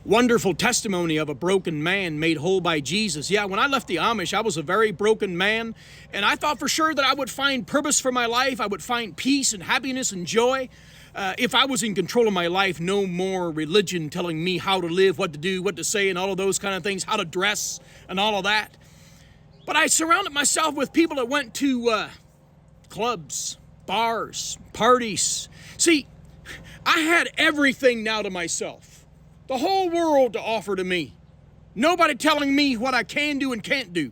wonderful testimony of a broken man made whole by Jesus. Yeah, when I left the Amish, I was a very broken man, and I thought for sure that I would find purpose for my life. I would find peace and happiness and joy. If I was in control of my life, no more religion telling me how to live, what to do, what to say, and all of those kind of things, how to dress and all of that. But I surrounded myself with people that went to clubs, bars, parties. See, I had everything now to myself. The whole world to offer to me. Nobody telling me what I can do and can't do.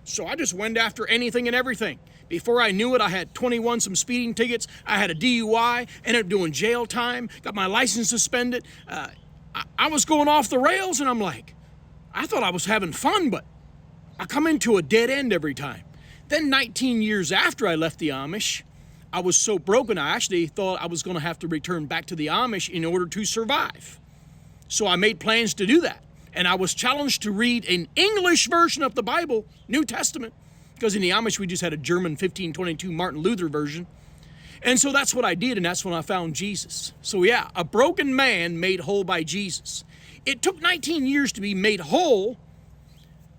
So I just went after anything and everything. Before I knew it, I had 21 some speeding tickets. I had a DUI, ended up doing jail time, got my license suspended. I was going off the rails, and I'm like, I thought I was having fun, but I come into a dead end every time. Then 19 years after I left the Amish, I was so broken, I actually thought I was going to have to return back to the Amish in order to survive. So I made plans to do that. And I was challenged to read an English version of the Bible, New Testament, because in the Amish we just had a German 1522 Martin Luther version. And so that's what I did, and that's when I found Jesus. So yeah, a broken man made whole by Jesus. It took 19 years to be made whole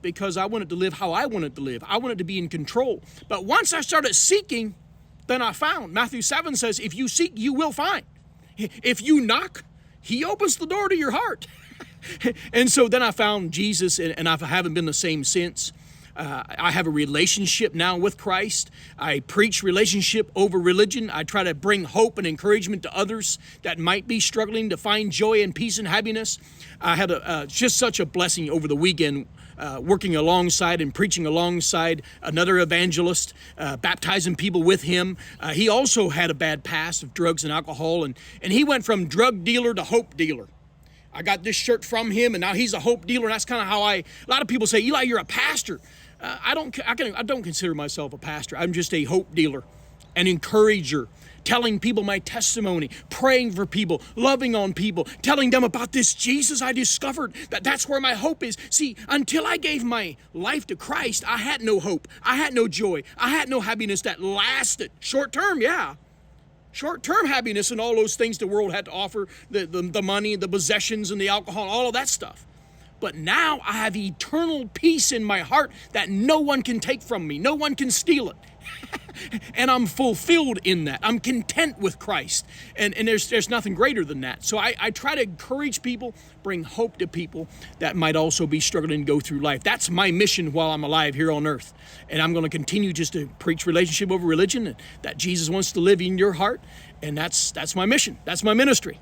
because I wanted to live how I wanted to live. I wanted to be in control. But once I started seeking, then I found. Matthew 7 says, if you seek, you will find. If you knock, he opens the door to your heart. And so then I found Jesus, and I haven't been the same since. I have a relationship now with Christ. I preach relationship over religion. I try to bring hope and encouragement to others that might be struggling to find joy and peace and happiness. I had just such a blessing over the weekend, working alongside and preaching alongside another evangelist, baptizing people with him. He also had a bad past of drugs and alcohol, and he went from drug dealer to hope dealer. I got this shirt from him, and now he's a hope dealer, and that's kind of how a lot of people say, Eli, you're a pastor. I don't consider myself a pastor. I'm just a hope dealer, an encourager, telling people my testimony, praying for people, loving on people, telling them about this Jesus I discovered, that's where my hope is. See, until I gave my life to Christ, I had no hope. I had no joy. I had no happiness that lasted. Short term, yeah. Short-term happiness and all those things the world had to offer, the money, the possessions, and the alcohol, all of that stuff. But now I have eternal peace in my heart that no one can take from me. No one can steal it. And I'm fulfilled in that. I'm content with Christ. And there's nothing greater than that. So I try to encourage people, bring hope to people that might also be struggling to go through life. That's my mission while I'm alive here on earth. And I'm going to continue just to preach relationship over religion, and that Jesus wants to live in your heart. And that's my mission. That's my ministry.